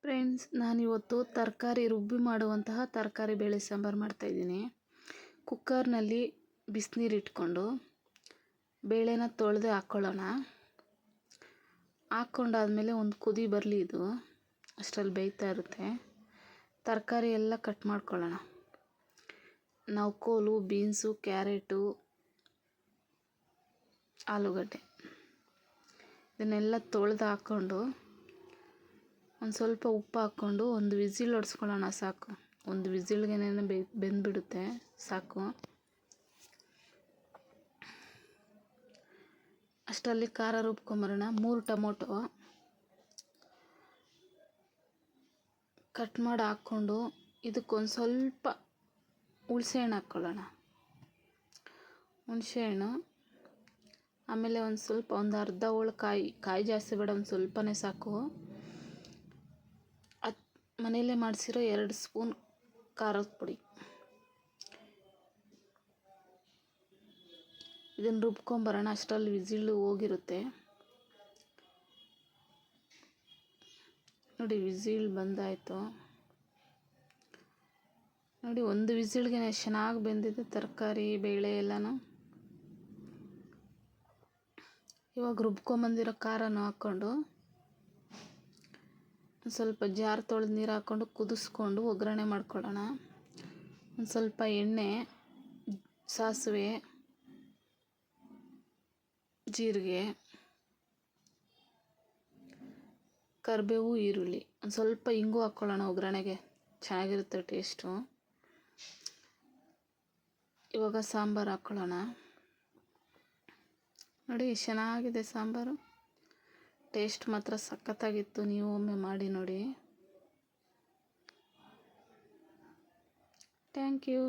Friends, ನಾನಿವತ್ತು ತರಕಾರಿ ರುಬ್ಬಿ ಮಾಡುವಂತಹ ತರಕಾರಿ ಬೇಳೆ ಸಾಂಬಾರು ಮಾಡ್ತಾಯಿದ್ದೀನಿ. ಕುಕ್ಕರ್ನಲ್ಲಿ ಬಿಸಿನೀರು ಇಟ್ಕೊಂಡು ಬೇಳೆನ ತೊಳೆದು ಹಾಕ್ಕೊಳ್ಳೋಣ. ಹಾಕ್ಕೊಂಡಾದ್ಮೇಲೆ ಒಂದು ಕುದಿ ಬರಲಿ, ಇದು ಅಷ್ಟರಲ್ಲಿ ಬೇಯ್ತಾ ಇರುತ್ತೆ. ತರಕಾರಿ ಎಲ್ಲ ಕಟ್ ಮಾಡ್ಕೊಳ್ಳೋಣ. ನವಕೋಲು, ಬೀನ್ಸು, ಕ್ಯಾರೆಟು, ಆಲೂಗಡ್ಡೆ ಇದನ್ನೆಲ್ಲ ತೊಳೆದು ಹಾಕ್ಕೊಂಡು ಒಂದು ಸ್ವಲ್ಪ ಉಪ್ಪು ಹಾಕ್ಕೊಂಡು ಒಂದು ವಿಸಿಲ್ ಹೊಡ್ಸ್ಕೊಳ್ಳೋಣ. ಸಾಕು, ಒಂದು ವಿಸಿಲ್ಗೆನೇ ಬೆಂದ್ಬಿಡುತ್ತೆ, ಸಾಕು. ಅಷ್ಟರಲ್ಲಿ ಖಾರ ರುಬ್ಕೊಂಬರೋಣ. 3 ಟೊಮೊಟೊ ಕಟ್ ಮಾಡಿ ಹಾಕ್ಕೊಂಡು ಇದಕ್ಕೊಂದು ಸ್ವಲ್ಪ ಹುಣಸೆಹಣ್ಣು ಹಾಕ್ಕೊಳ್ಳೋಣ. ಹುಣಸೆಹಣ್ಣು, ಆಮೇಲೆ ಒಂದು ಅರ್ಧ ಹೋಳು ಕಾಯಿ ಜಾಸ್ತಿ ಬೇಡ, ಒಂದು ಸ್ವಲ್ಪನೇ ಸಾಕು. ಮನೆಯಲ್ಲೇ ಮಾಡಿಸಿರೋ 2 ಸ್ಪೂನ್ ಖಾರದ ಪುಡಿ. ಇದನ್ನು ರುಬ್ಕೊಂಬರೋಣ. ಅಷ್ಟರಲ್ಲಿ ವಿಸಿಲು ಹೋಗಿರುತ್ತೆ. ನೋಡಿ, ವಿಸಿಲ್ ಬಂದಾಯಿತು ನೋಡಿ. ಒಂದು ವಿಸಿಲ್ಗೆ ಚೆನ್ನಾಗಿ ಬೆಂದಿದೆ ತರಕಾರಿ ಬೇಳೆ ಎಲ್ಲನೂ. ಇವಾಗ ರುಬ್ಕೊಂಬಂದಿರೋ ಖಾರನೂ ಹಾಕ್ಕೊಂಡು ಒಂದು ಸ್ವಲ್ಪ ಜಾರ್ ತೊಳೆದು ನೀರು ಹಾಕ್ಕೊಂಡು ಕುದಿಸ್ಕೊಂಡು ಒಗ್ಗರಣೆ ಮಾಡ್ಕೊಳ್ಳೋಣ. ಒಂದು ಸ್ವಲ್ಪ ಎಣ್ಣೆ, ಸಾಸಿವೆ, ಜೀರಿಗೆ, ಕರಿಬೇವು, ಈರುಳ್ಳಿ, ಒಂದು ಸ್ವಲ್ಪ ಇಂಗು ಹಾಕ್ಕೊಳ್ಳೋಣ. ಒಗ್ಗರಣೆಗೆ ಚೆನ್ನಾಗಿರುತ್ತೆ ಟೇಸ್ಟು. ಇವಾಗ ಸಾಂಬಾರು ಹಾಕ್ಕೊಳ್ಳೋಣ. ನೋಡಿ, ಚೆನ್ನಾಗಿದೆ ಸಾಂಬಾರು. ಟೇಸ್ಟ್ ಮಾತ್ರ ಸಖತ್ತಾಗಿತ್ತು. ನೀವು ಒಮ್ಮೆ ಮಾಡಿ ನೋಡಿ. Thank you.